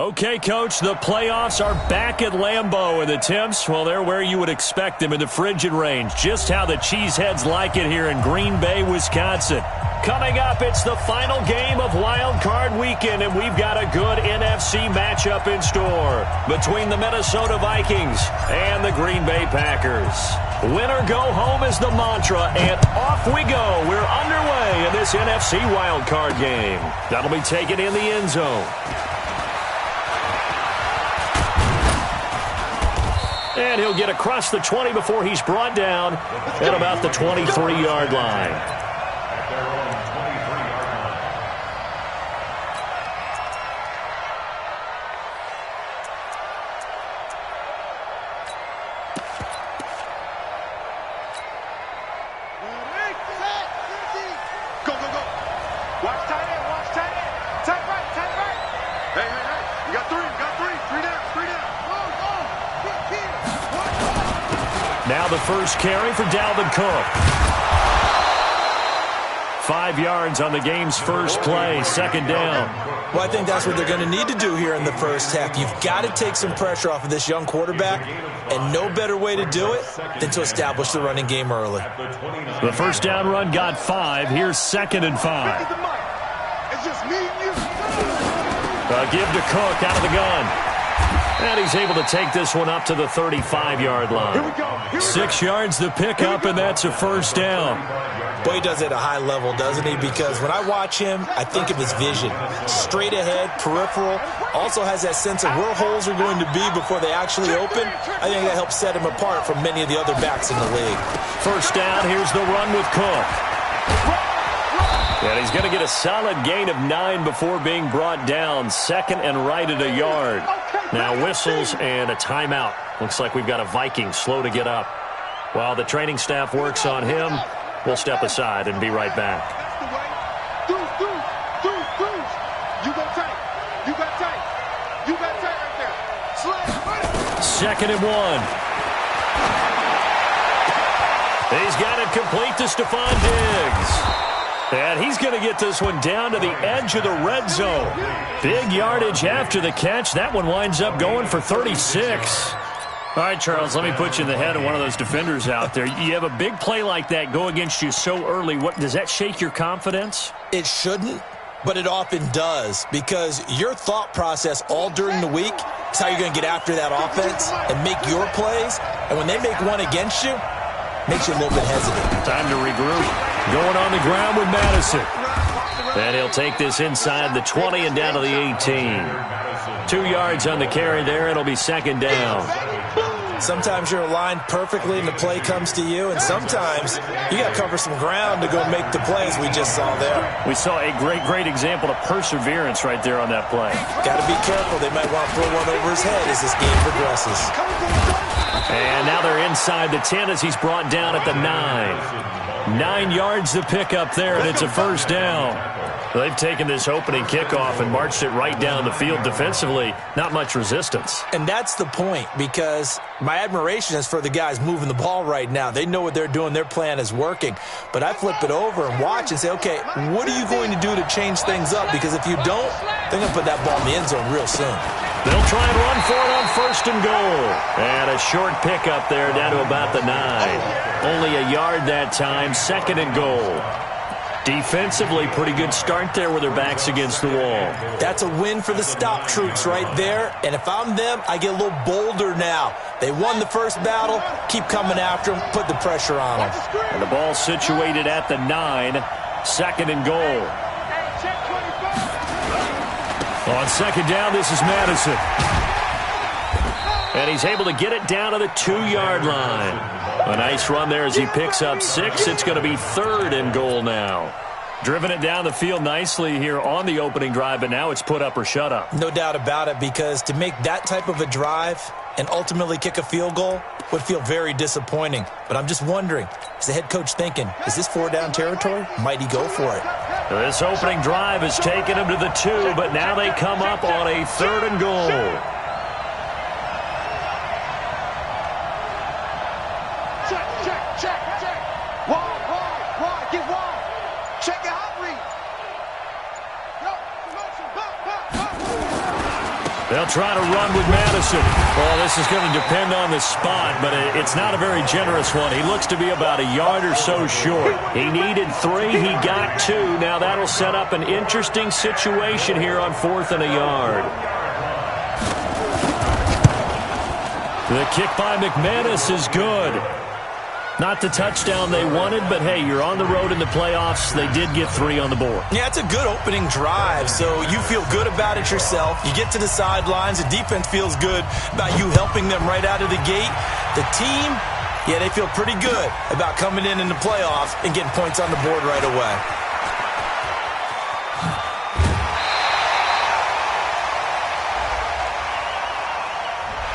Okay, Coach, the playoffs are back at Lambeau, and the temps, well, they're where you would expect them in the frigid range. Just how the Cheeseheads like it here in Green Bay, Wisconsin. Coming up, it's the final game of Wild Card Weekend, and we've got a good NFC matchup in store between the Minnesota Vikings and the Green Bay Packers. Win or go home is the mantra, and off we go. We're underway in this NFC Wild Card game. That'll be taken in the end zone. And he'll get across the 20 before he's brought down at about the 23-yard line. Now the first carry for Dalvin Cook. 5 yards on the game's first play, second down. Well, I think that's what they're going to need to do here in the first half. You've got to take some pressure off of this young quarterback, and no better way to do it than to establish the running game early. The first down run got 5. Here's 2nd and 5. Give to Cook out of the gun. And he's able to take this one up to the 35-yard line. 6 yards the pickup, and that's a first down. Boy, he does it at a high level, doesn't he? Because when I watch him, I think of his vision. Straight ahead, peripheral. Also has that sense of where holes are going to be before they actually open. I think that helps set him apart from many of the other backs in the league. First down, here's the run with Cook. And he's going to get a solid gain of 9 before being brought down. 2nd and right at a yard. Now whistles and a timeout. Looks like we've got a Viking slow to get up. While the training staff works on him, we'll step aside and be right back. Second and 1. He's got it complete to Stephon Diggs. And he's going to get this one down to the edge of the red zone. Big yardage after the catch. That one winds up going for 36. All right, Charles, let me put you in the head of one of those defenders out there. You have a big play like that go against you so early. What does that shake your confidence? It shouldn't, but it often does, because your thought process all during the week is how you're going to get after that offense and make your plays. And when they make one against you, makes you a little bit hesitant. Time to regroup. Going on the ground with Madison. And he'll take this inside the 20 and down to the 18. 2 yards on the carry there. It'll be second down. Sometimes you're aligned perfectly and the play comes to you, and sometimes you got to cover some ground to go make the plays we just saw there. We saw a great example of perseverance right there on that play. Got to be careful. They might want to throw one over his head as this game progresses. And now they're inside the 10 as he's brought down at the 9. 9 yards to pick up there, and it's a first down. They've taken this opening kickoff and marched it right down the field defensively. Not much resistance. And that's the point, because my admiration is for the guys moving the ball right now. They know what they're doing. Their plan is working. But I flip it over and watch and say, okay, what are you going to do to change things up? Because if you don't, they're going to put that ball in the end zone real soon. They'll try and run for it on first and goal. And a short pickup there down to about the 9. Only a yard that time, second and goal. Defensively, pretty good start there with their backs against the wall. That's a win for the stop troops right there. And if I'm them, I get a little bolder now. They won the first battle. Keep coming after them. Put the pressure on them. And the ball situated at the 9. Second and goal. On second down, this is Madison. And he's able to get it down to the 2-yard line. A nice run there as he picks up 6. It's going to be third and goal now. Driven it down the field nicely here on the opening drive, but now it's put up or shut up. No doubt about it, because to make that type of a drive and ultimately kick a field goal would feel very disappointing. But I'm just wondering, is the head coach thinking, is this 4-down territory? Might he go for it? This opening drive has taken him to the 2, but now they come up on a third and goal. They'll try to run with Madison. Well, this is going to depend on the spot, but it's not a very generous one. He looks to be about a yard or so short. He needed 3. He got 2. Now that'll set up an interesting situation here on 4th and a yard. The kick by McManus is good. Not the touchdown they wanted, but hey, you're on the road in the playoffs. They did get 3 on the board. Yeah, it's a good opening drive, so you feel good about it yourself. You get to the sidelines. The defense feels good about you helping them right out of the gate. The team, yeah, they feel pretty good about coming in the playoffs and getting points on the board right away.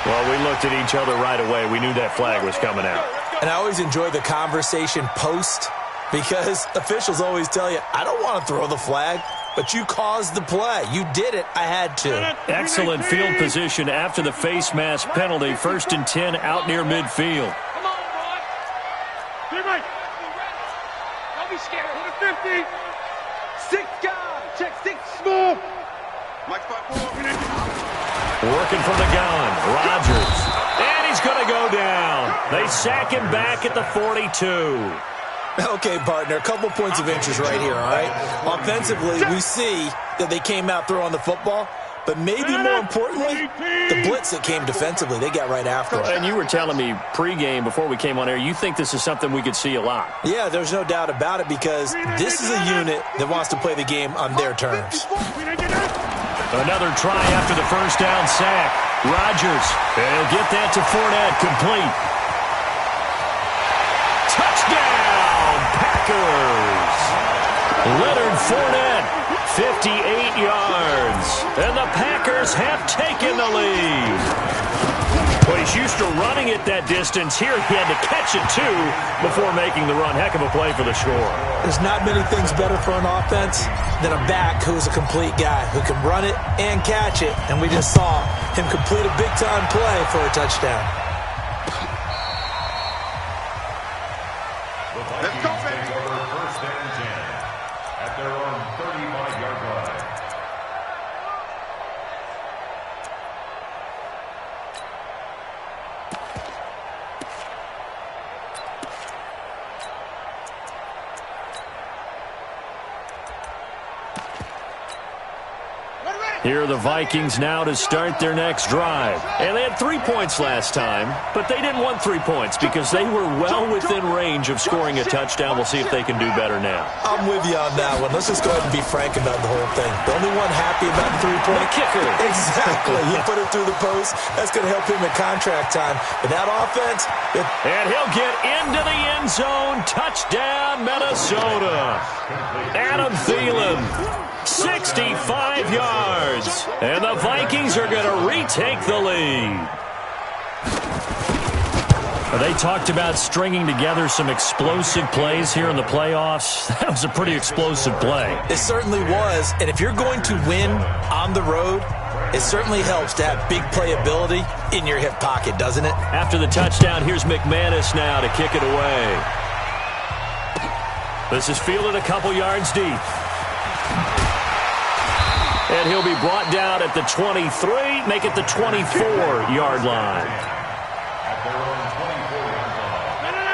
Well, we looked at each other right away. We knew that flag was coming out. And I always enjoy the conversation post because officials always tell you, I don't want to throw the flag, but you caused the play. You did it. I had to. Excellent field position after the face mask penalty. 1st and 10 out near midfield. Come on, boy. Be right. Don't be scared. To the 50. 6 guys. Check 6. Small. Mike 5-4. Working from the gun. Rodgers. And he's going to go down. They sack him back at the 42. Okay, partner, a couple points of interest right here, all right? Offensively, we see that they came out throwing the football, but maybe more importantly, the blitz that came defensively, they got right after it. And you were telling me pregame before we came on air, you think this is something we could see a lot. Yeah, there's no doubt about it because this is a unit that wants to play the game on their terms. Another try after the first down sack. Rodgers, and he'll get that to Fournette, complete. Touchdown, Packers. Leonard Fournette, 58 yards. And the Packers have taken the lead. Well, he's used to running it that distance. Here he had to catch it, too, before making the run. Heck of a play for the score. There's not many things better for an offense than a back who's a complete guy who can run it and catch it. And we just saw him complete a big-time play for a touchdown. Let's go, baby. First and 10 at their own 35-yard line. Here are the Vikings now to start their next drive. And they had 3 points last time, but they didn't want 3 points because they were well within range of scoring a touchdown. We'll see if they can do better now. I'm with you on that one. Let's just go ahead and be frank about the whole thing. The only one happy about the 3-point kicker. Exactly. He put it through the post. That's going to help him in contract time. But that offense. And he'll get into the end zone. Touchdown, Minnesota. Adam Thielen. 65 yards. And the Vikings are going to retake the lead. They talked about stringing together some explosive plays here in the playoffs. That was a pretty explosive play. It certainly was. And if you're going to win on the road, it certainly helps to have big playability in your hip pocket, doesn't it? After the touchdown, here's McManus now to kick it away. This is fielded a couple yards deep. And he'll be brought down at the 23, make it the 24-yard line.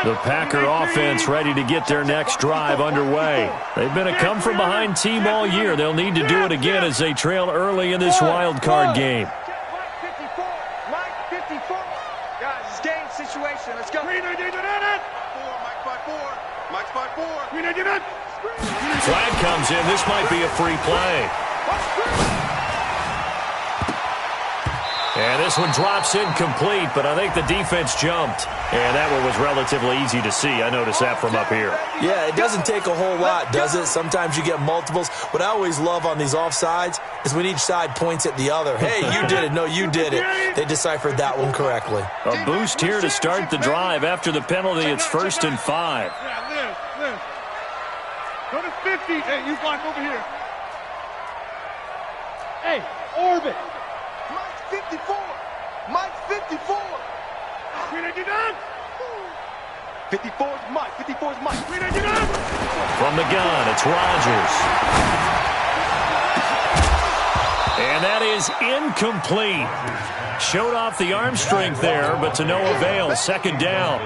The Packer offense ready to get their next drive underway. They've been a come-from-behind team all year. They'll need to do it again as they trail early in this wild card game. Mike 54. Guys, it's game situation. Let's go. Mike 5-4. Flag comes in. This might be a free play. And this one drops incomplete, but I think the defense jumped. And that one was relatively easy to see. I noticed that from up here. Yeah, it doesn't take a whole lot, does it? Sometimes you get multiples. What I always love on these offsides is when each side points at the other. Hey, you did it. No, you did it. They deciphered that one correctly. A boost here to start the drive. After the penalty, it's 1st and 5. Yeah, Liz. Go to 50. Hey, you block over here. Hey, orbit. Mike 54. Mike 54. When are you done? 54's Mike. 54's Mike. When are you done? From the gun, it's Rodgers. And that is incomplete. Showed off the arm strength there, but to no avail. Second down.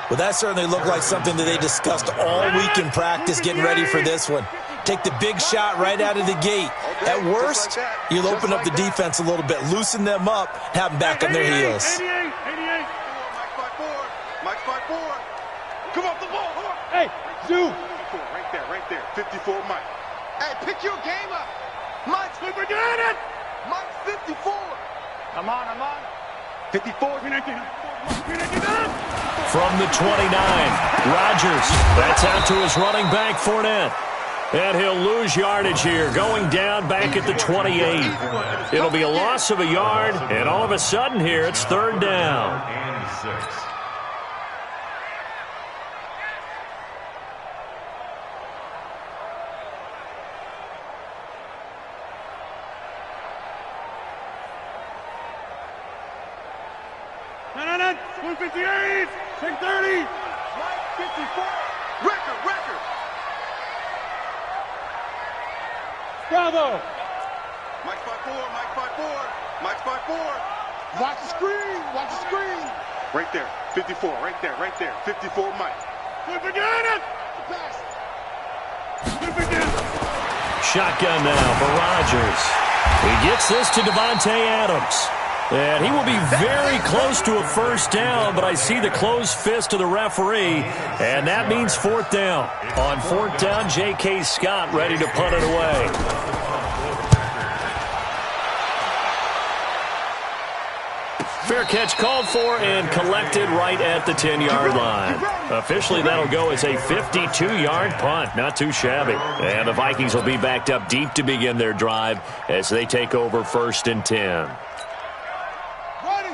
Well, that certainly looked like something that they discussed all week in practice, getting ready for this one. Take the big shot right out of the gate. At worst, you'll open up the defense a little bit, loosen them up, have them back on their heels. 88. Mike 5-4. Come off the ball. Hey, Zoo. 54, right there. 54, Mike. Hey, pick your game up. Mike's got it. Mike's 54. I'm on. 54. From the 29, Rodgers. That's out to his running back, Fournette. And he'll lose yardage here, going down back at the 28. It'll be a loss of a yard, and all of a sudden here, it's third down. And 6. No. 158. 630. Mike 54. Record. Bravo. Mike 5-4. Mike 5-4. Watch the screen. Right there. 54. Right there. 54, Mike. Flip again. Pass. Flip again. Shotgun now for Rodgers. He gets this to Davante Adams. And he will be very close to a first down, but I see the closed fist of the referee, and that means fourth down. On fourth down, J.K. Scott ready to punt it away. Fair catch called for and collected right at the 10-yard line. Officially, that'll go as a 52-yard punt. Not too shabby. And the Vikings will be backed up deep to begin their drive as they take over first and 10.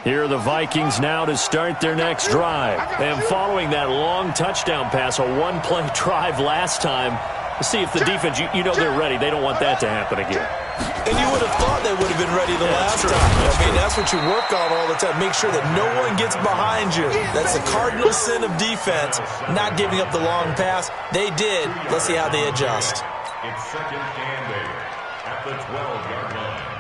Here are the Vikings now to start their next drive. And following that long touchdown pass, a one-play drive last time, see if the defense, you know they're ready. They don't want that to happen again. And you would have thought they would have been ready the last time. I mean, that's what you work on all the time. Make sure that no one gets behind you. That's the cardinal sin of defense, not giving up the long pass. They did. Let's see how they adjust. It's second and 8 at the 12-yard line.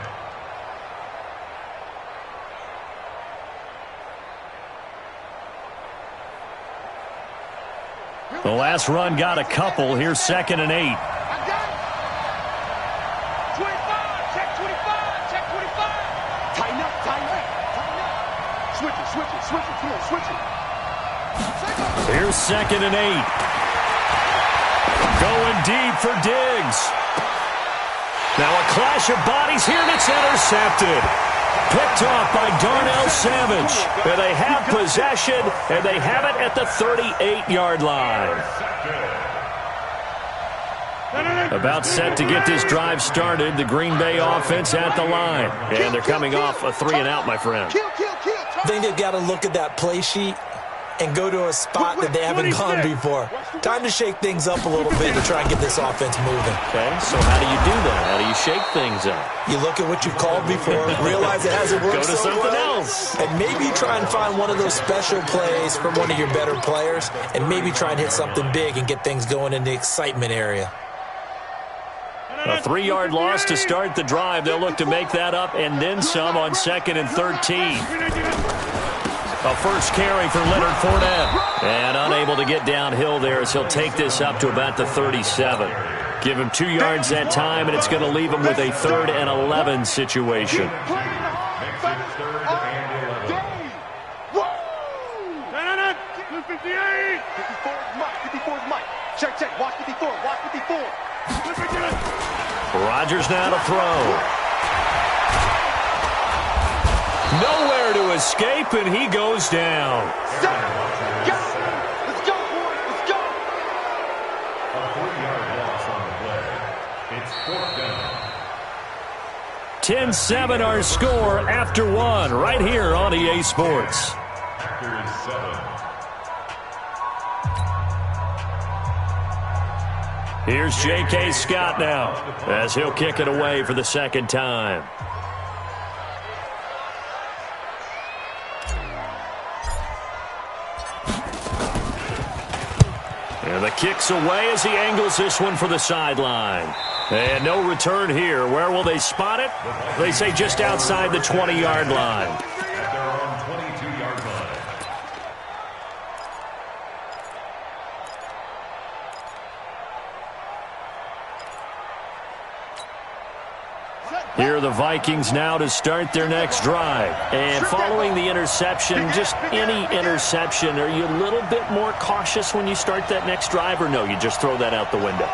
The last run got a couple. Here's second and 8. I got it. 25. Check 25. Check 25. Tighten up. Switch it. Come on, switch it. Here's second and 8. Going deep for Diggs. Now a clash of bodies here, and it's intercepted. Picked off by Darnell Savage. And they have possession, and they have it at the 38-yard line. About set to get this drive started. The Green Bay offense at the line. And they're coming off a 3-and-out, my friend. I think they've got to look at that play sheet and go to a spot that they haven't gone before. Time to shake things up a little bit to try and get this offense moving. Okay, so how do you do that? How do you shake things up? You look at what you've called before, realize it hasn't worked Go to so something well, else. and maybe try and find one of those special plays from one of your better players, and maybe try and hit something big and get things going in the excitement area. A 3-yard loss to start the drive. They'll look to make that up and then some on second and 13. A first carry for Leonard Fournette. And unable to get downhill there as he'll take this up to about the 37. Give him 2 yards that time, and it's going to leave him with a 3rd and 11 situation. Makes it 3rd and 11. 58. 54 is Mike. Check. Watch 54. Rodgers now to throw. Nowhere to escape, and he goes down. Let's go, boy. Let's go. A 3-yard loss on the play. It's 4th down. 10-7 our score after 1 right here on EA Sports. After 7. Here's J.K. Scott now as he'll kick it away for the second time. And the kick's away as he angles this one for the sideline. And no return here. Where will they spot it? They say just outside the 20-yard line. At their own 22-yard line. Here are the Vikings now to start their next drive. And following the interception, just any interception, are you a little bit more cautious when you start that next drive, or no, you just throw that out the window?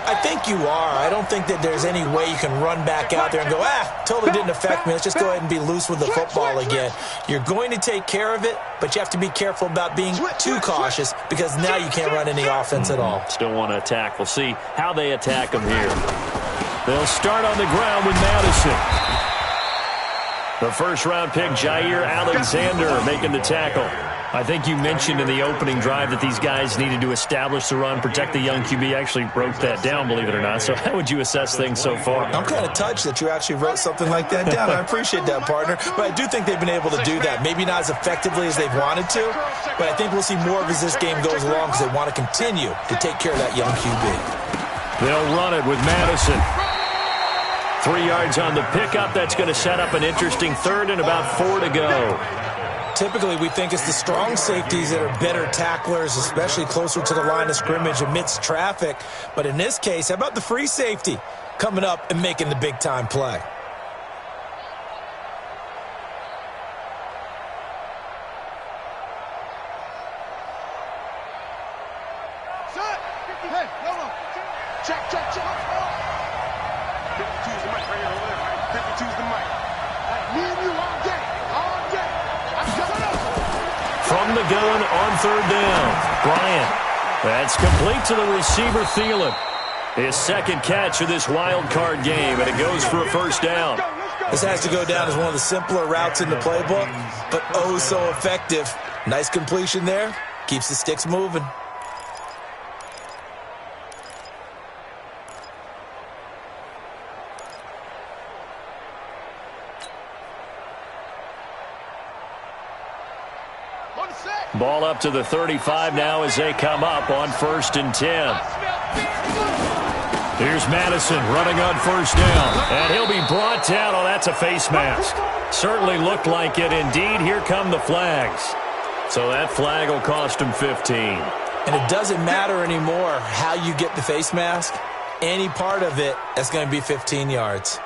I think you are. I don't think that there's any way you can run back out there and go, totally didn't affect me. Let's just go ahead and be loose with the football again. You're going to take care of it, but you have to be careful about being too cautious because now you can't run any offense at all. Still want to attack. We'll see how they attack them here. They'll start on the ground with Madison. The first-round pick, Jair Alexander, making the tackle. I think you mentioned in the opening drive that these guys needed to establish the run, protect the young QB. I actually wrote that down, believe it or not. So how would you assess things so far? I'm kind of touched that you actually wrote something like that down. I appreciate that, partner. But I do think they've been able to do that. Maybe not as effectively as they've wanted to, but I think we'll see more of as this game goes along because they want to continue to take care of that young QB. They'll run it with Madison. 3 yards on the pickup. That's going to set up an interesting third and about 4 to go. Typically, we think it's the strong safeties that are better tacklers, especially closer to the line of scrimmage amidst traffic. But in this case, how about the free safety coming up and making the big-time play? From the gun on third down, Bryant. That's complete to the receiver, Thielen. His second catch of this wild card game, and it goes for a first down. This has to go down as one of the simpler routes in the playbook, but oh so effective. Nice completion there. Keeps the sticks moving. Ball up to the 35 now as they come up on 1st and 10. Here's Madison running on first down, and he'll be brought down. Oh, that's a face mask. Certainly looked like it. Indeed, here come the flags. So that flag will cost him 15. And it doesn't matter anymore how you get the face mask. Any part of it, that's going to be 15 yards.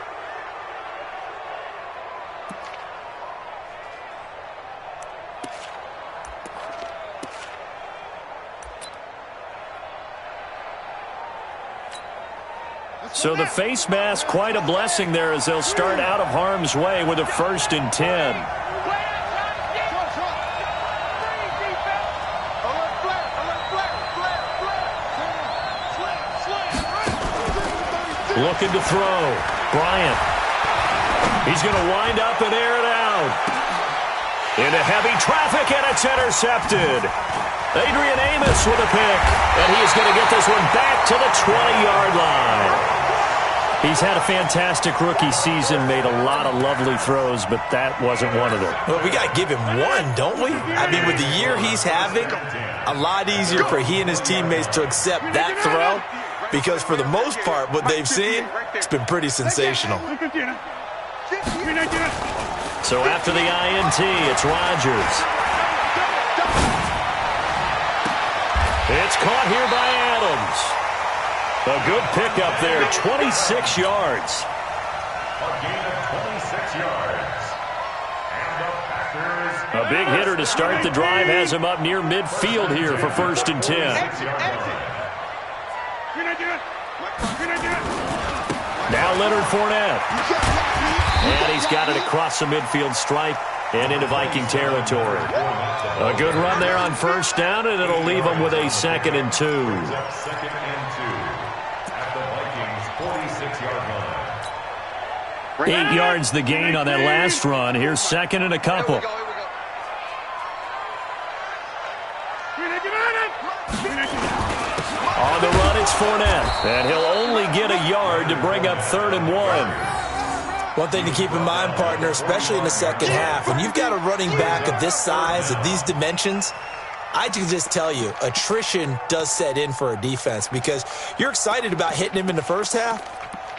So the face mask, quite a blessing there as they'll start out of harm's way with a 1st and 10. Looking to throw. Bryant. He's going to wind up and air it out. Into heavy traffic, and it's intercepted. Adrian Amos with a pick, and he's going to get this one back to the 20-yard line. He's had a fantastic rookie season, made a lot of lovely throws, but that wasn't one of them. Well, we got to give him one, don't we? I mean, with the year he's having, a lot easier for he and his teammates to accept that throw because for the most part, what they've seen, it's been pretty sensational. So after the INT, it's Rodgers. It's caught here by Adams. A good pickup there, 26 yards. A gain of 26 yards. And the Packers. A big hitter to start the drive has him up near midfield here for 1st and 10. Now Leonard Fournette. And he's got it across the midfield stripe and into Viking territory. A good run there on first down, and it'll leave him with a 2nd and 2. 2nd and 2 at the Vikings' 46-yard line. 8 yards the gain on that last run. Here's 2nd and a couple. On the run, it's Fournette. And he'll only get a yard to bring up 3rd and 1. One thing to keep in mind, partner, especially in the second half, when you've got a running back of this size, of these dimensions, I can just tell you, attrition does set in for a defense because you're excited about hitting him in the first half.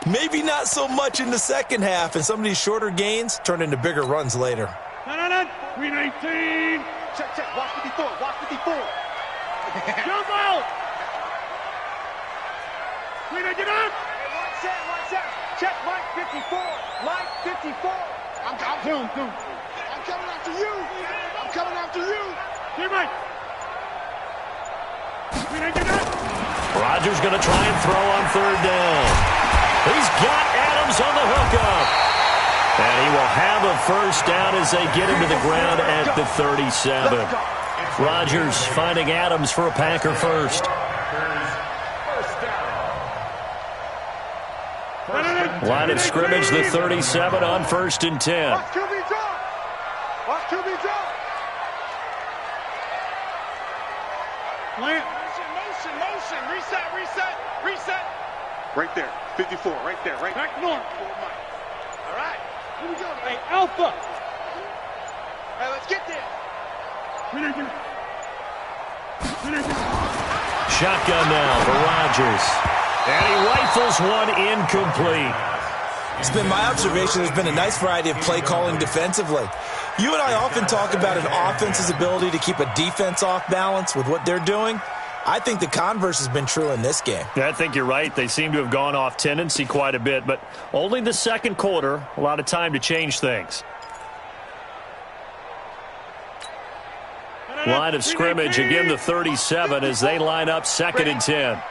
Maybe not so much in the second half, and some of these shorter gains turn into bigger runs later. 319. Check. Watch 54. Watch 54. Jump out. 319. Hey, watch out. Check Mike 54. Mike 54. I'm coming after you. I'm coming after you. Hey, Mike. 319. Rodgers going to try and throw on third down. He's got Adams on the hookup. And he will have a first down as they get him to the ground at the 37. Rodgers finding Adams for a Packer first. Line of scrimmage, the 37 on 1st and 10. Watch QB drop. Watch QB drop. Motion. Reset. Right there. 54. Right there. Right. Back north. All right. Here we go. Hey, Alpha. Hey, let's get there. Shotgun now for Rodgers. And he rifles one incomplete. It's been my observation there's been a nice variety of play calling defensively. You and I often talk about an offense's ability to keep a defense off balance with what they're doing. I think the converse has been true in this game. Yeah, I think you're right. They seem to have gone off tendency quite a bit, but only the second quarter, a lot of time to change things. Line of scrimmage, again the 37 as they line up 2nd and 10.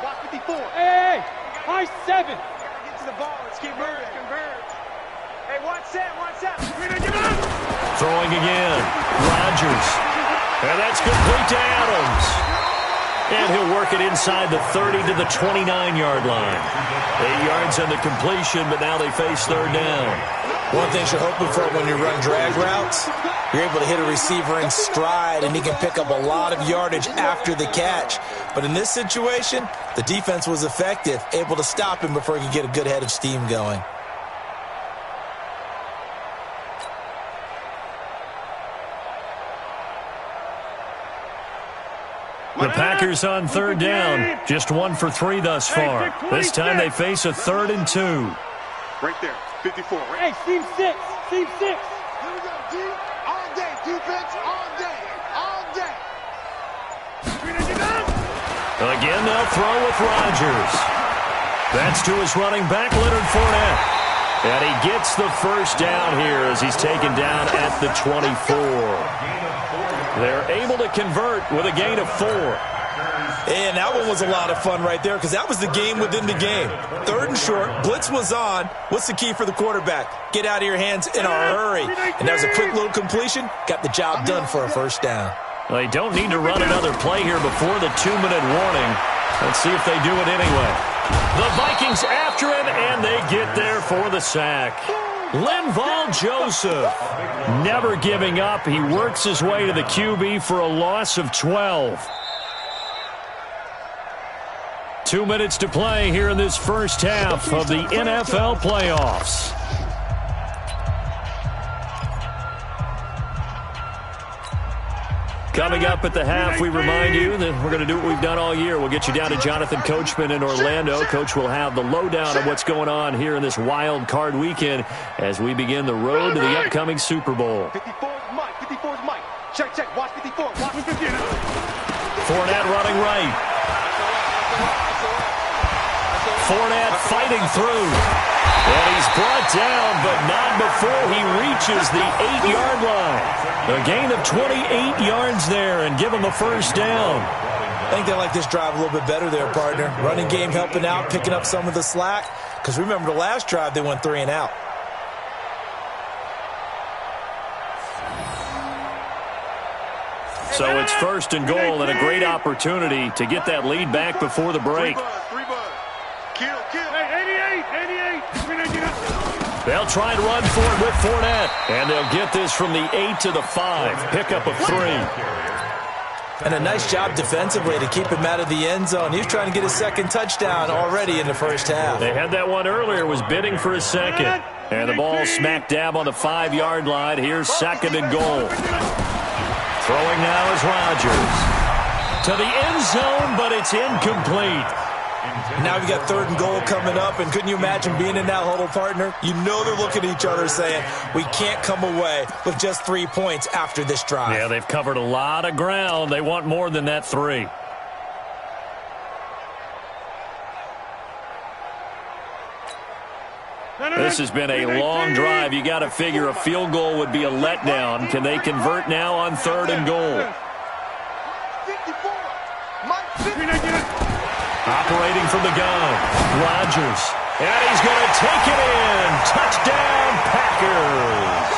Watch 54. Hey, high 7. Get to the ball. Let's keep moving. Hey, watch that. Throwing again. Rodgers. And that's complete to Adams. And he'll work it inside the 30 to the 29-yard line. 8 yards on the completion, but now they face third down. One thing you're hoping for when you run drag routes, you're able to hit a receiver in stride, and he can pick up a lot of yardage after the catch. But in this situation, the defense was effective, able to stop him before he could get a good head of steam going. The Packers on third down. Just 1 for 3 thus far. This time they face a 3rd and 2. Right there, 54. Right. Hey, seam 6. Here we go, D. All day, defense, all day. Again, they'll throw with Rodgers. That's to his running back, Leonard Fournette. And he gets the first down here as he's taken down at the 24. They're able to convert with a gain of 4. And that one was a lot of fun right there because that was the game within the game. 3rd and short, blitz was on. What's the key for the quarterback? Get out of your hands in a hurry. And that was a quick little completion. Got the job done for a first down. Well, they don't need to run another play here before the 2-minute warning. Let's see if they do it anyway. The Vikings after him, and they get there for the sack. Linval Joseph, never giving up. He works his way to the QB for a loss of 12. 2 minutes to play here in this first half of the NFL playoffs. Coming up at the half, we remind you that we're going to do what we've done all year. We'll get you down to Jonathan Coachman in Orlando. Coach will have the lowdown of what's going on here in this wild card weekend as we begin the road to the upcoming Super Bowl. 54's Mike. Check. Watch 54. Watch 54. Fournette running right. Fournette fighting through. And he's brought down, but not before he reaches the 8-yard line. A gain of 28 yards there and give him a first down. I think they like this drive a little bit better there, partner. Running game helping out, picking up some of the slack. Because remember the last drive, they went 3 and out. So it's 1st and goal and a great opportunity to get that lead back before the break. Kill. Hey, 88. They'll try and run for it with Fournette. And they'll get this from the 8 to the 5. Pickup of 3. And a nice job defensively to keep him out of the end zone. He was trying to get his second touchdown already in the first half. They had that one earlier, was bidding for his second. And the ball smack dab on the 5-yard line. Here's second and goal. Throwing now is Rodgers. To the end zone, but it's incomplete. Now we got third and goal coming up, and couldn't you imagine being in that huddle, partner? You know they're looking at each other saying, we can't come away with just 3 points after this drive. Yeah, they've covered a lot of ground. They want more than that 3. This has been a long drive. You got to figure a field goal would be a letdown. Can they convert now on third and goal? Operating from the gun, Rodgers. And he's going to take it in. Touchdown, Packers.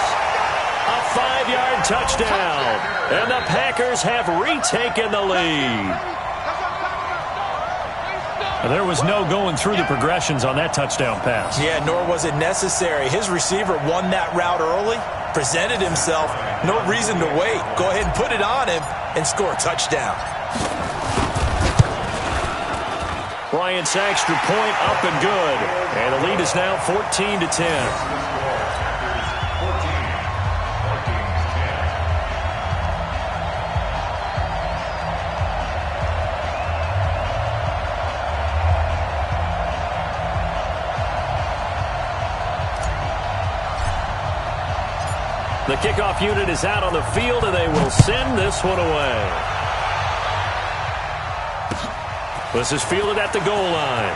A 5-yard touchdown. And the Packers have retaken the lead. There was no going through the progressions on that touchdown pass. Yeah, nor was it necessary. His receiver won that route early, presented himself. No reason to wait. Go ahead and put it on him and score a touchdown. Bryant's extra point up and good. And the lead is now 14-10. The kickoff unit is out on the field, and they will send this one away. This is fielded at the goal line.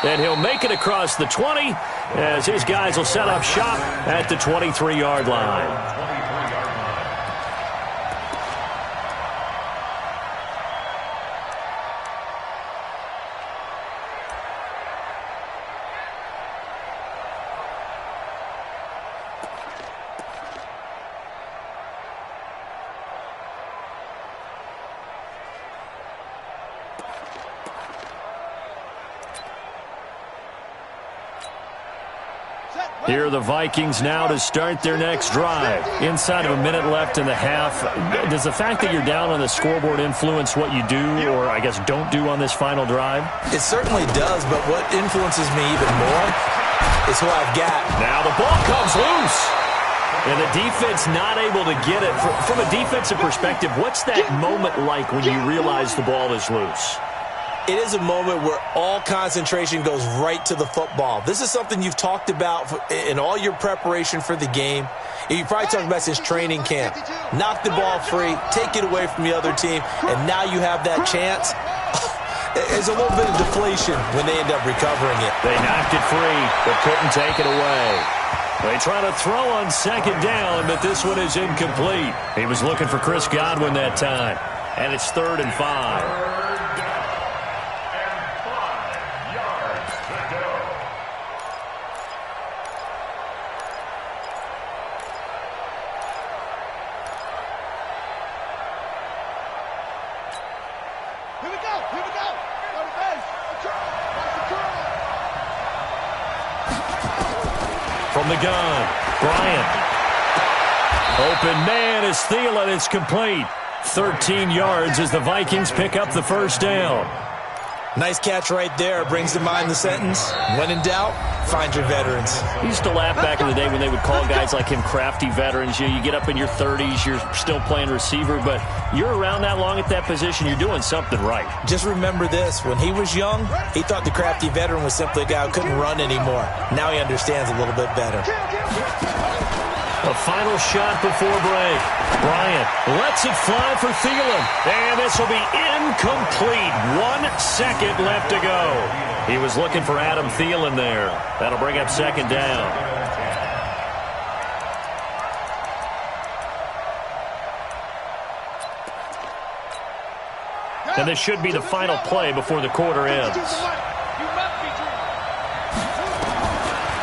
And he'll make it across the 20 as his guys will set up shop at the 23-yard line. Here are the Vikings now to start their next drive. Inside of a minute left in the half. Does the fact that you're down on the scoreboard influence what you do, or I guess don't do on this final drive? It certainly does, but what influences me even more is who I've got. Now the ball comes loose. And the defense not able to get it. From a defensive perspective, what's that moment like when you realize the ball is loose? It is a moment where all concentration goes right to the football. This is something you've talked about in all your preparation for the game. You probably talked about since training camp. Knock the ball free, take it away from the other team, and now you have that chance. There's a little bit of deflation when they end up recovering it. They knocked it free, but couldn't take it away. They try to throw on second down, but this one is incomplete. He was looking for Chris Godwin that time, and it's 3rd and 5. From the gun, Bryant. Open man is Thielen. It's complete. 13 yards as the Vikings pick up the first down. Nice catch right there. Brings to mind the sentence, when in doubt, find your veterans. We used to laugh back in the day when they would call guys like him crafty veterans. You get up in your 30s, you're still playing receiver, but you're around that long at that position, you're doing something right. Just remember this. When he was young, he thought the crafty veteran was simply a guy who couldn't run anymore. Now he understands a little bit better. A final shot before break. Bryant lets it fly for Thielen. And this will be incomplete. 1 second left to go. He was looking for Adam Thielen there. That'll bring up second down. And this should be the final play before the quarter ends.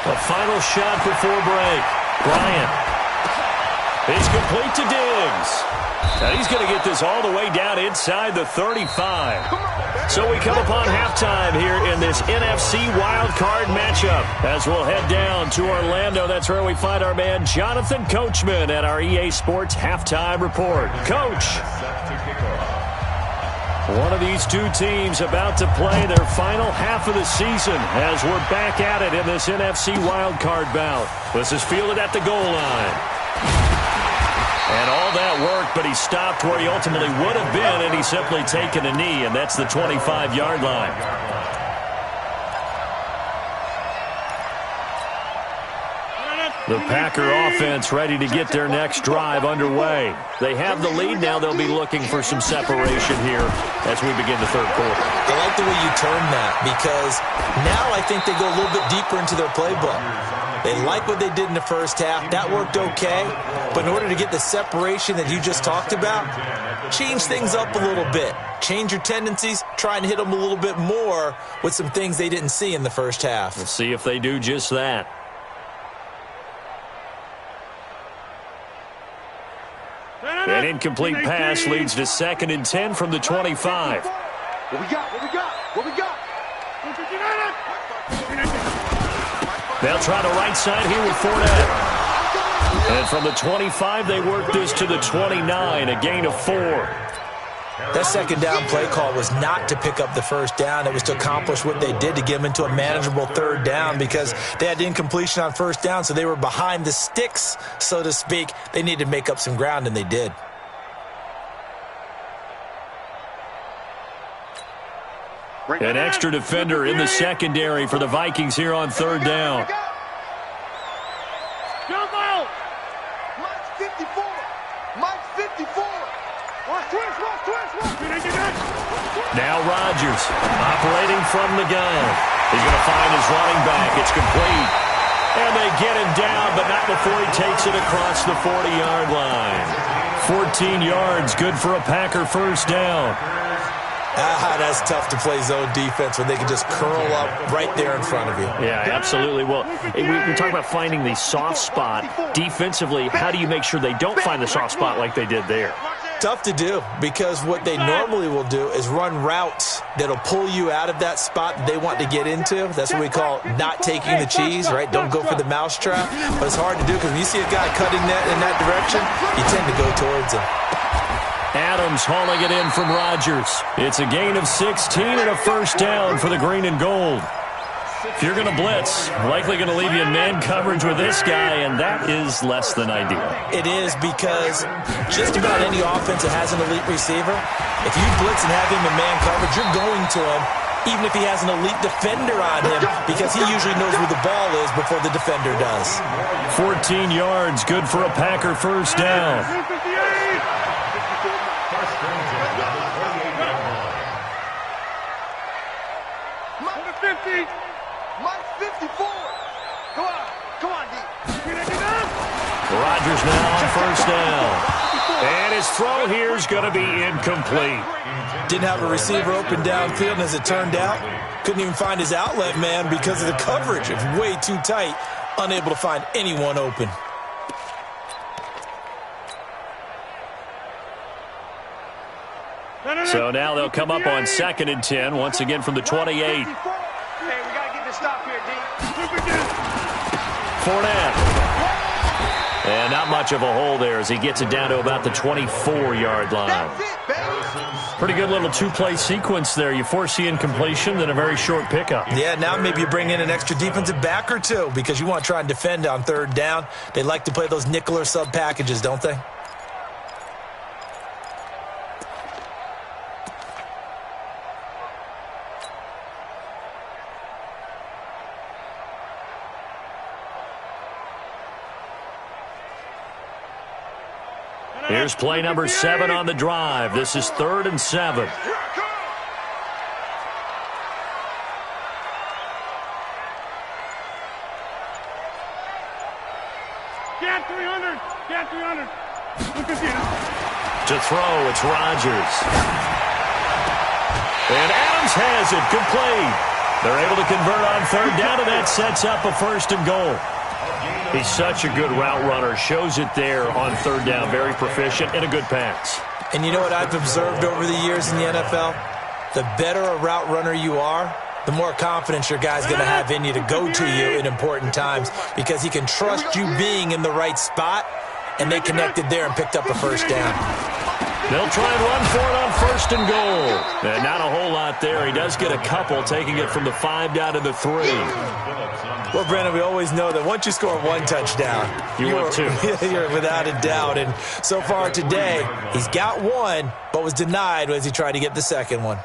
A final shot before break. Bryant It's complete to Diggs. And he's going to get this all the way down inside the 35. So we come upon halftime here in this NFC wildcard matchup. As we'll head down to Orlando, that's where we find our man Jonathan Coachman at our EA Sports Halftime Report. Coach. One of these two teams about to play their final half of the season as we're back at it in this NFC wildcard bout. This is fielded at the goal line. And all that worked, but he stopped where he ultimately would have been, and he's simply taken a knee, and that's the 25-yard line. The Packer offense ready to get their next drive underway. They have the lead now. They'll be looking for some separation here as we begin the third quarter. I like the way you term that because now I think they go a little bit deeper into their playbook. They like what they did in the first half. That worked okay. But in order to get the separation that you just talked about, change things up a little bit. Change your tendencies. Try and hit them a little bit more with some things they didn't see in the first half. We'll see if they do just that. An incomplete pass leads to 2nd and 10 from the 25. What we got? What we got? What we got? They'll try the right side here with Fournette. And from the 25, they work this to the 29, a gain of 4. That second down play call was not to pick up the first down. It was to accomplish what they did to get them into a manageable third down because they had incompletion on first down, so they were behind the sticks, so to speak. They needed to make up some ground, and they did. An extra defender in the secondary for the Vikings here on third down. Jump out! Mike's 54! Mike's 54! Watch twist, watch twist, watch! Now Rodgers operating from the gun. He's going to find his running back. It's complete. And they get him down, but not before he takes it across the 40-yard line. 14 yards, good for a Packer first down. That's tough to play zone defense when they can just curl up right there in front of you. Yeah, absolutely. Well, we're talking about finding the soft spot. Defensively, how do you make sure they don't find the soft spot like they did there? Tough to do because what they normally will do is run routes that'll pull you out of that spot that they want to get into. That's what we call not taking the cheese, right? Don't go for the mousetrap. But it's hard to do because when you see a guy cutting that in that direction, you tend to go towards him. Adams hauling it in from Rodgers. It's a gain of 16 and a first down for the green and gold. If you're going to blitz, likely going to leave you in man coverage with this guy, and that is less than ideal. It is because just about any offense that has an elite receiver, if you blitz and have him in man coverage, you're going to him, even if he has an elite defender on him, because he usually knows where the ball is before the defender does. 14 yards, good for a Packer first down. Mike's 54. Come on, D. Rodgers now on first down. And his throw here is going to be incomplete. Didn't have a receiver open downfield, and as it turned out, couldn't even find his outlet man because of the coverage. It was way too tight, unable to find anyone open. So now they'll come up on 2nd and 10, once again from the 28. Hey, we got to get this stop here, D. Fournette. And not much of a hole there as he gets it down to about the 24-yard line. That's it, baby. Pretty good little two-play sequence there. You force the incompletion, then a very short pickup. Yeah, now maybe you bring in an extra defensive back or two because you want to try and defend on third down. They like to play those nickel or sub packages, don't they? Here's play number 7 on the drive. This is 3rd and 7. Get 300. Get 300. To throw, it's Rodgers. And Adams has it complete. They're able to convert on third down, and that sets up a 1st and goal. He's such a good route runner. Shows it there on third down. Very proficient and a good pass. And you know what I've observed over the years in the NFL? The better a route runner you are, the more confidence your guy's going to have in you to go to you in important times because he can trust you being in the right spot, and they connected there and picked up a first down. They'll try and run for it on first and goal. And not a whole lot there. He does get a couple, taking it from the 5 down to the 3. Well, Brandon, we always know that once you score one touchdown, you're without a doubt. And so far today, he's got one, but was denied as he tried to get the second one.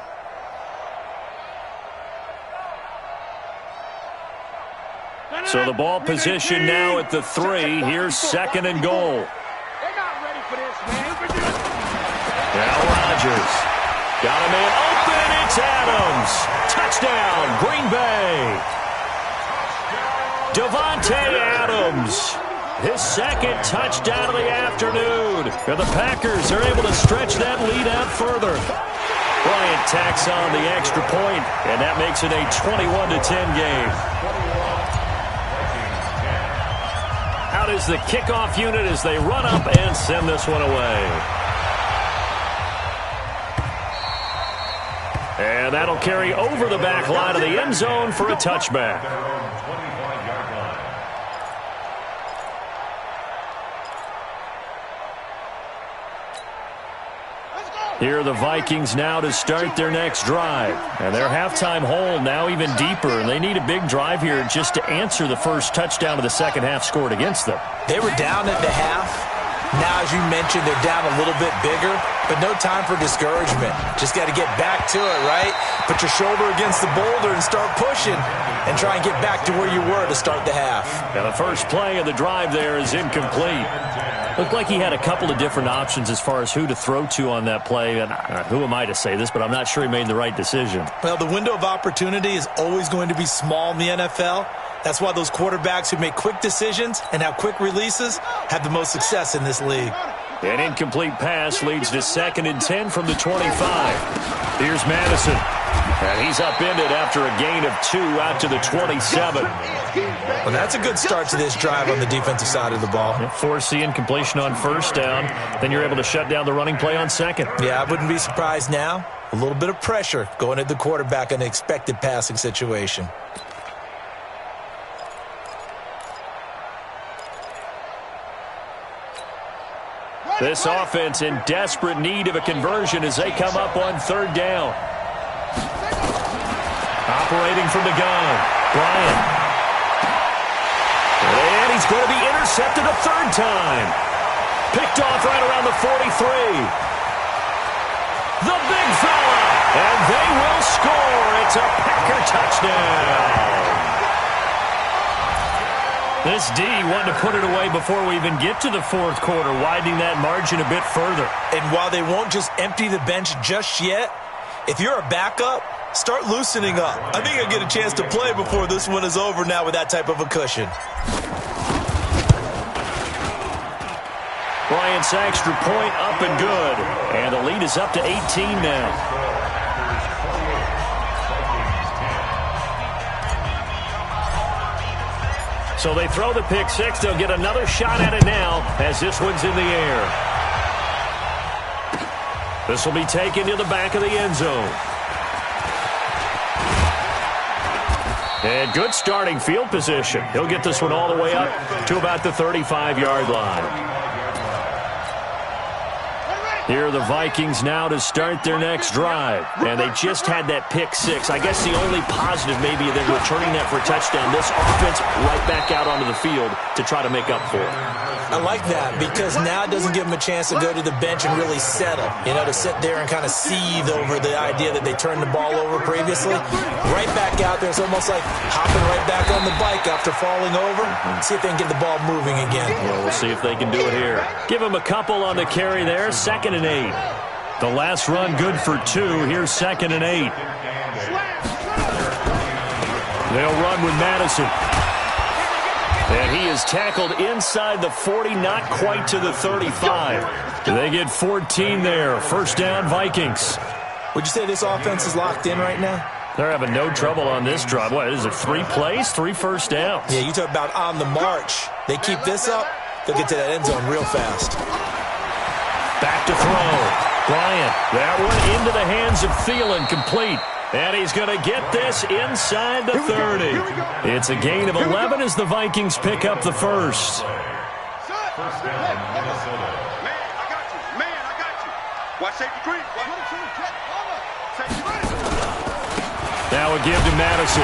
So the ball position now at the 3. Here's second and goal. They're not ready for this, man. Now Rodgers. Got a man open, and it's Adams. Touchdown, Green Bay. Davante Adams. His second touchdown of the afternoon. And the Packers are able to stretch that lead out further. Bryant tacks on the extra point, and that makes it a 21-10 game. Out is the kickoff unit as they run up and send this one away. And that'll carry over the back line of the end zone for a touchback. Here are the Vikings now to start their next drive. And their halftime hole now even deeper. And they need a big drive here just to answer the first touchdown of the second half scored against them. They were down at the half. Now, as you mentioned, they're down a little bit bigger, but no time for discouragement. Just got to get back to it, right? Put your shoulder against the boulder and start pushing and try and get back to where you were to start the half. Now, the first play of the drive there is incomplete. Looked like he had a couple of different options as far as who to throw to on that play. And who am I to say this, but I'm not sure he made the right decision. Well, the window of opportunity is always going to be small in the NFL. That's why those quarterbacks who make quick decisions and have quick releases have the most success in this league. An incomplete pass leads to 2nd and 10 from the 25. Here's Madison. And he's upended after a gain of 2 out to the 27. Well, that's a good start to this drive on the defensive side of the ball. Force the incompletion on first down. Then you're able to shut down the running play on second. Yeah, I wouldn't be surprised now. A little bit of pressure going at the quarterback in an expected passing situation. This offense in desperate need of a conversion as they come up on third down. Operating from the gun, Bryant. And he's going to be intercepted a third time. Picked off right around the 43. The big fella. And they will score. It's a Packer touchdown. This D wanted to put it away before we even get to the fourth quarter, widening that margin a bit further. And while they won't just empty the bench just yet, if you're a backup, start loosening up. I think I'll get a chance to play before this one is over now with that type of a cushion. Bryant's extra point up and good. And the lead is up to 18 now. So they throw the pick six. They'll get another shot at it now as this one's in the air. This will be taken to the back of the end zone. And good starting field position. He'll get this one all the way up to about the 35-yard line. Here are the Vikings now to start their next drive. And they just had that pick six. I guess the only positive maybe than returning that for a touchdown. This offense right back out onto the field to try to make up for it. I like that because now it doesn't give them a chance to go to the bench and really settle. You know, to sit there and kind of seethe over the idea that they turned the ball over previously. Right back out there. It's almost like hopping right back on the bike after falling over. See if they can get the ball moving again. Well, we'll see if they can do it here. Give them a couple on the carry there. 2nd and 8. The last run good for 2. Here's 2nd and 8. They'll run with Madison. And he is tackled inside the 40, not quite to the 35. They get 14 there. First down, Vikings. Would you say this offense is locked in right now? They're having no trouble on this drive. What is it, 3 plays, 3 first downs? Yeah, you talk about on the march. They keep this up, they'll get to that end zone real fast. Back to throw. Bryant, that one into the hands of Thielen, complete. And he's going to get this inside the 30. It's a gain of 11 as the Vikings pick up the first. First down, Minnesota. Man, I got you. Man, I got you. Watch safety creep. Now a give to Madison.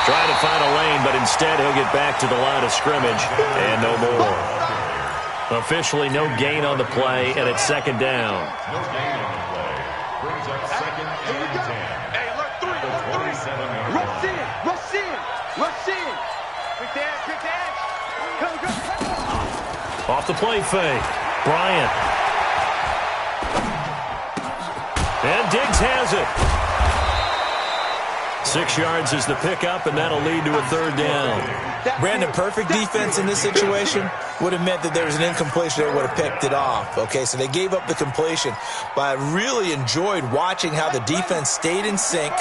Trying to find a lane, but instead he'll get back to the line of scrimmage and no more. Officially no gain on the play, and it's second down. No gain on the play. Brings up second and 10. Hey, look, 3. Rush in. Rush in. Rush in. Quick dash. Quick dash. Come. Off the play fake. Bryant. And Diggs has it. 6 yards is the pickup, and that'll lead to a third down. Brandon, perfect defense in this situation would have meant that there was an incompletion that would have picked it off. Okay, so they gave up the completion, but I really enjoyed watching how the defense stayed in sync,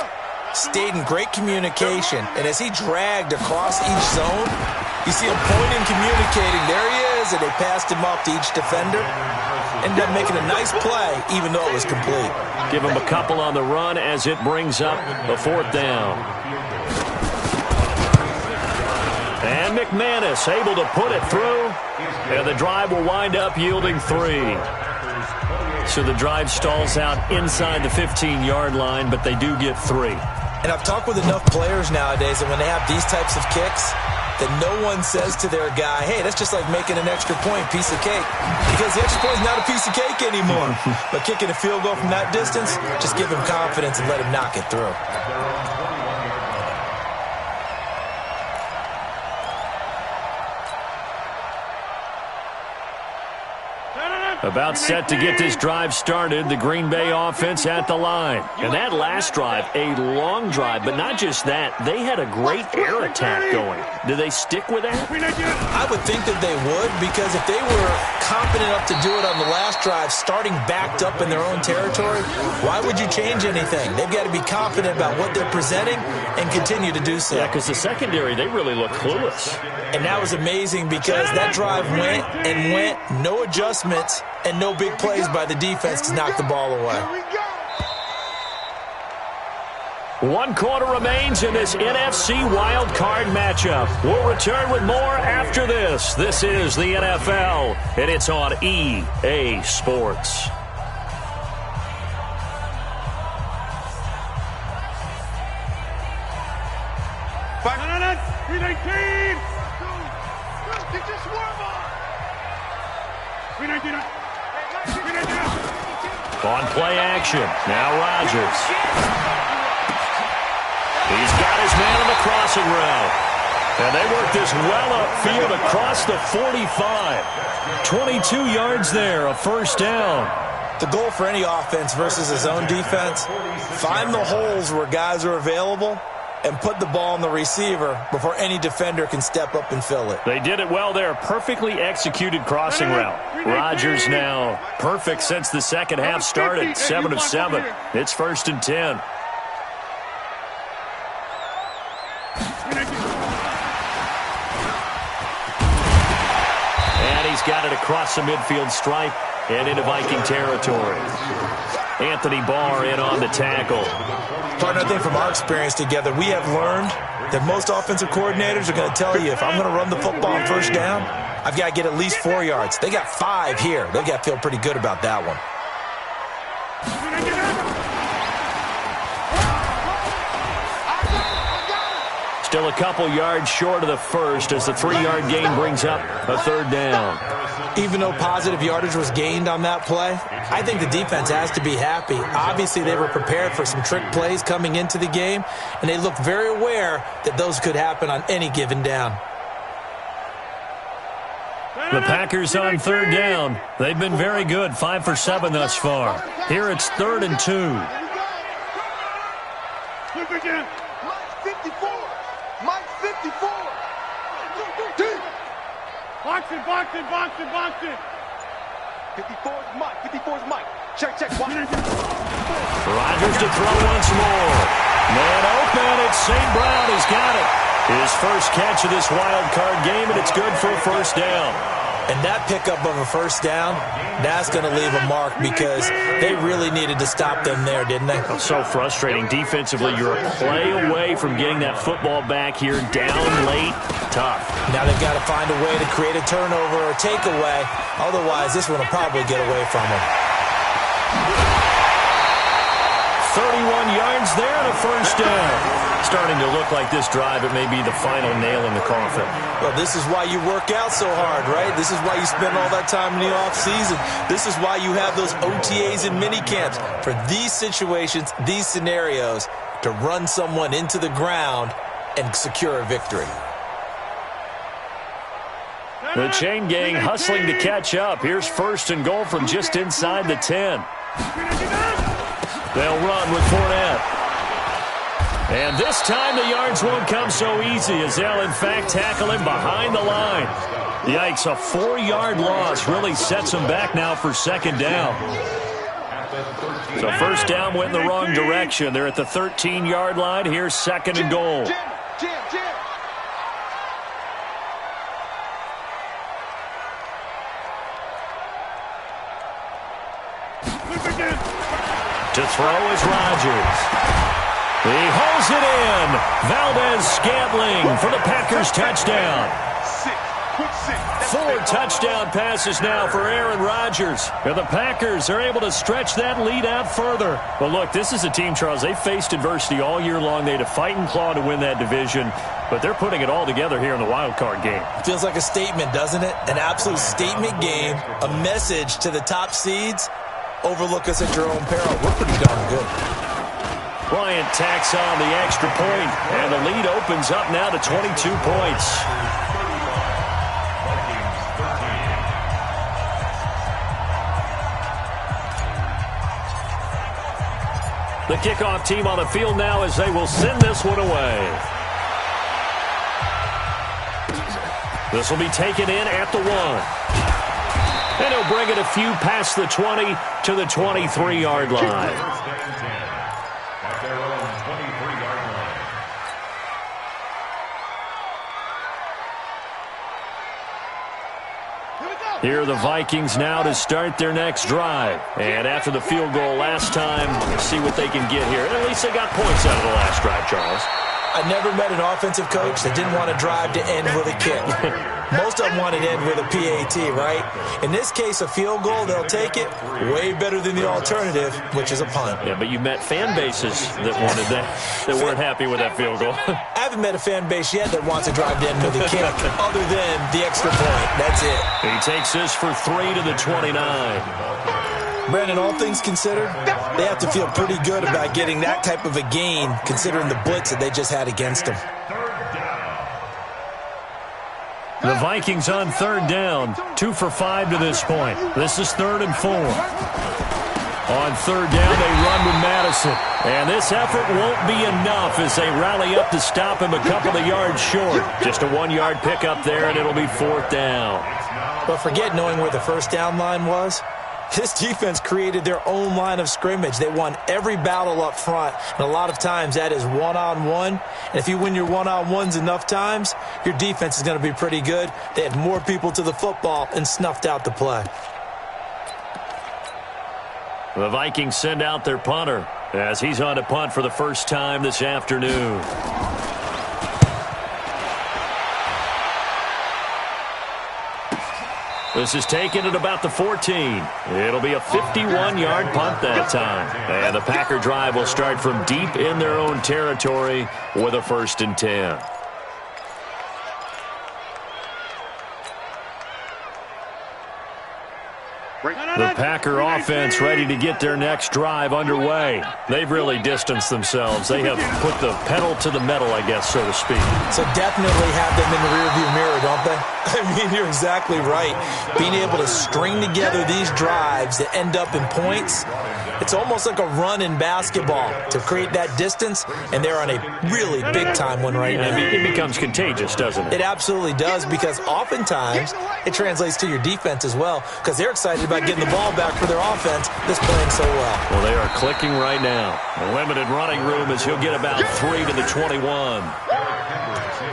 stayed in great communication, and as he dragged across each zone, you see him pointing, communicating. There he is, and they passed him off to each defender. Ended up making a nice play, even though it was complete. Give him a couple on the run as it brings up a fourth down. And McManus able to put it through, and the drive will wind up yielding 3. So the drive stalls out inside the 15-yard line, but they do get 3. And I've talked with enough players nowadays that when they have these types of kicks, that no one says to their guy, hey, that's just like making an extra point, piece of cake. Because the extra point is not a piece of cake anymore. But kicking a field goal from that distance, just give him confidence and let him knock it through. About set to get this drive started, the Green Bay offense at the line. And that last drive, a long drive, but not just that, they had a great air attack going. Do they stick with that? I would think that they would, because if they were confident enough to do it on the last drive, starting backed up in their own territory, why would you change anything? They've got to be confident about what they're presenting and continue to do so. Yeah, because the secondary, they really look clueless. And that was amazing because that drive went and went, no adjustments, and no big plays by the defense to knock the ball away. 1 quarter remains in this NFC Wild Card matchup. We'll return with more after this. This is the NFL, and it's on EA Sports. On play action, now Rodgers. He's got his man on the crossing route. And they work this well upfield across the 45. 22 yards there, a first down. The goal for any offense versus his own defense, find the holes where guys are available and put the ball on the receiver before any defender can step up and fill it. They did it well there. Perfectly executed crossing route. Rodgers now perfect since the second half started. 7 of 7. It's 1st and 10. And he's got it across the midfield stripe and into Viking territory. Anthony Barr in on the tackle. Partner, I think from our experience together, we have learned that most offensive coordinators are going to tell you, if I'm going to run the football on first down, I've got to get at least 4 yards. They got 5 here. They've got to feel pretty good about that one. Still a couple yards short of the first as the 3-yard gain brings up a third down. Even though positive yardage was gained on that play, I think the defense has to be happy. Obviously, they were prepared for some trick plays coming into the game, and they looked very aware that those could happen on any given down. The Packers on third down. They've been very good, 5 for 7 thus far. Here it's 3rd and 2. Look again. Mike 54. Mike 54. Box it, box it, box it, box it. 54's Mike. 54's Mike. Check, check. Watch. Rodgers to throw once more. Man open, it's St. Brown. He's got it. His first catch of this wild card game, and it's good for a first down. And that pickup of a first down, that's going to leave a mark because they really needed to stop them there, didn't they? So frustrating. Defensively, you're a play away from getting that football back here down late. Tough. Now they've got to find a way to create a turnover or takeaway. Otherwise, this one will probably get away from them. 31 yards there and a first down. Starting to look like this drive, it may be the final nail in the coffin. Well, this is why you work out so hard, right? This is why you spend all that time in the offseason. This is why you have those OTAs and mini camps for these situations, these scenarios, to run someone into the ground and secure a victory. The chain gang hustling to catch up. Here's first and goal from just inside the 10. They'll run with Fournette. And this time the yards won't come so easy as they'll, in fact, tackle him behind the line. Yikes, a 4-yard loss really sets them back now for second down. So first down went in the wrong direction. They're at the 13-yard line. Here's second and goal. To throw is Rodgers. He holds it in. Valdez-Scantling for the Packers touchdown. 4 touchdown passes now for Aaron Rodgers. And the Packers are able to stretch that lead out further. But look, this is a team, Charles, they faced adversity all year long. They had to fight and claw to win that division. But they're putting it all together here in the wild card game. Feels like a statement, doesn't it? An absolute statement game. A message to the top seeds. Overlook us at your own peril. We're pretty darn good. Bryant tacks on the extra point, and the lead opens up now to 22 points. The kickoff team on the field now as they will send this one away. This will be taken in at the 1. And he'll bring it a few past the 20 to the 23-yard line. Here are the Vikings now to start their next drive. And after the field goal last time, see what they can get here. At least they got points out of the last drive, Charles. I never met an offensive coach that didn't want to drive to end with a kick. Most of them want to end with a PAT, right? In this case, a field goal, they'll take it. Way better than the alternative, which is a punt. Yeah, but you met fan bases that wanted that, that weren't happy with that field goal. I haven't met a fan base yet that wants to drive to end with a kick other than the extra point. That's it. He takes this for 3 to the 29. Brandon, all things considered, they have to feel pretty good about getting that type of a gain considering the blitz that they just had against them. The Vikings on third down, 2 for 5 to this point. This is 3rd and 4. On third down, they run with Madison. And this effort won't be enough as they rally up to stop him a couple of yards short. Just a 1-yard pickup there, and it'll be 4th down. But forget knowing where the first down line was. This defense created their own line of scrimmage. They won every battle up front, and a lot of times that is one-on-one. And if you win your one-on-ones enough times, your defense is going to be pretty good. They had more people to the football and snuffed out the play. The Vikings send out their punter as he's on to punt for the first time this afternoon. This is taken at about the 14. It'll be a 51-yard punt that time. And the Packer drive will start from deep in their own territory with a 1st and 10. The Packer offense ready to get their next drive underway. They've really distanced themselves. They have put the pedal to the metal, I guess, so to speak. So definitely have them in the rearview mirror, don't they? I mean, you're exactly right. Being able to string together these drives that end up in points, It's almost like a run in basketball to create that distance, and they're on a really big-time one right now. It becomes contagious, doesn't it? It absolutely does, because oftentimes it translates to your defense as well, because they're excited about getting the ball back for their offense that's playing so well. Well, they are clicking right now. A limited running room as he'll get about 3 to the 21.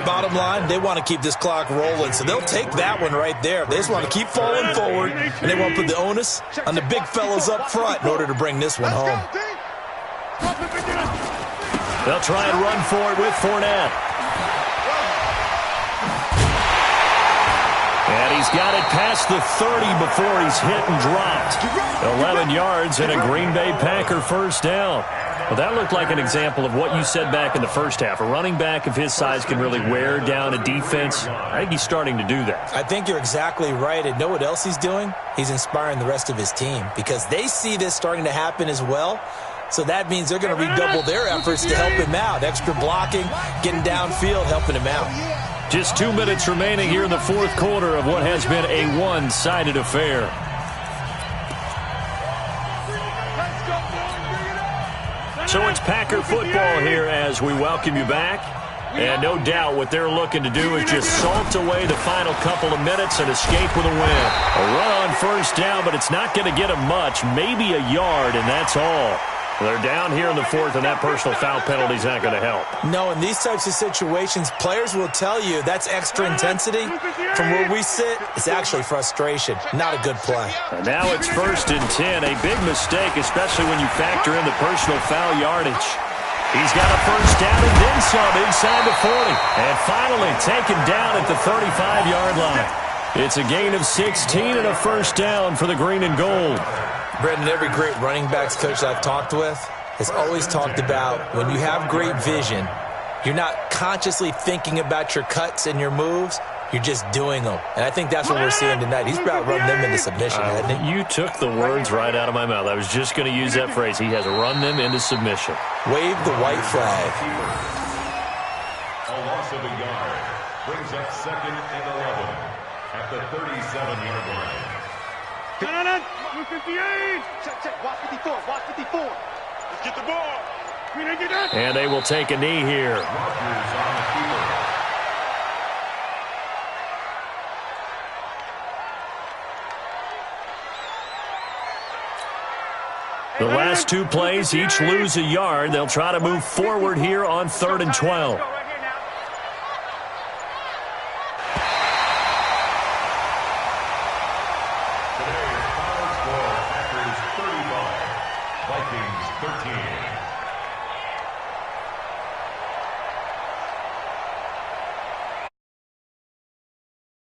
Bottom line, they want to keep this clock rolling, so they'll take that one right there. They just want to keep falling forward, and they want to put the onus on the big fellas up front in order to bring this one home. They'll try and run for it with Fournette. And he's got it past the 30 before he's hit and dropped. 11 yards and a Green Bay Packer first down. Well, that looked like an example of what you said back in the first half. A running back of his size can really wear down a defense. I think he's starting to do that. I think you're exactly right. And know what else he's doing? He's inspiring the rest of his team because they see this starting to happen as well. So that means they're going to redouble their efforts to help him out. Extra blocking, getting downfield, helping him out. Just 2 minutes remaining here in the fourth quarter of what has been a one-sided affair. So it's Packer football here as we welcome you back. And no doubt what they're looking to do is just salt away the final couple of minutes and escape with a win. A run on first down, but it's not going to get them much, maybe a yard, and that's all. They're down here in the fourth, and that personal foul penalty is not going to help. No, in these types of situations, players will tell you that's extra intensity. From where we sit, it's actually frustration, not a good play. And now it's 1st and 10, a big mistake, especially when you factor in the personal foul yardage. He's got a first down and then some inside the 40. And finally taken down at the 35-yard line. It's a gain of 16 and a first down for the green and gold. Brendan, every great running backs coach I've talked with has always talked about when you have great vision, you're not consciously thinking about your cuts and your moves. You're just doing them. And I think that's what we're seeing tonight. He's about run them into submission, hasn't he? You took the words right out of my mouth. I was just going to use that phrase. He has run them into submission. Wave the white flag. A loss of a yard brings up 2nd and 11 at the 37-yard line. 58. Check. Watch 54. Watch 54. Let's get the ball. And they will take a knee here. The last 2 plays each lose a yard. They'll try to move forward here on 3rd and 12.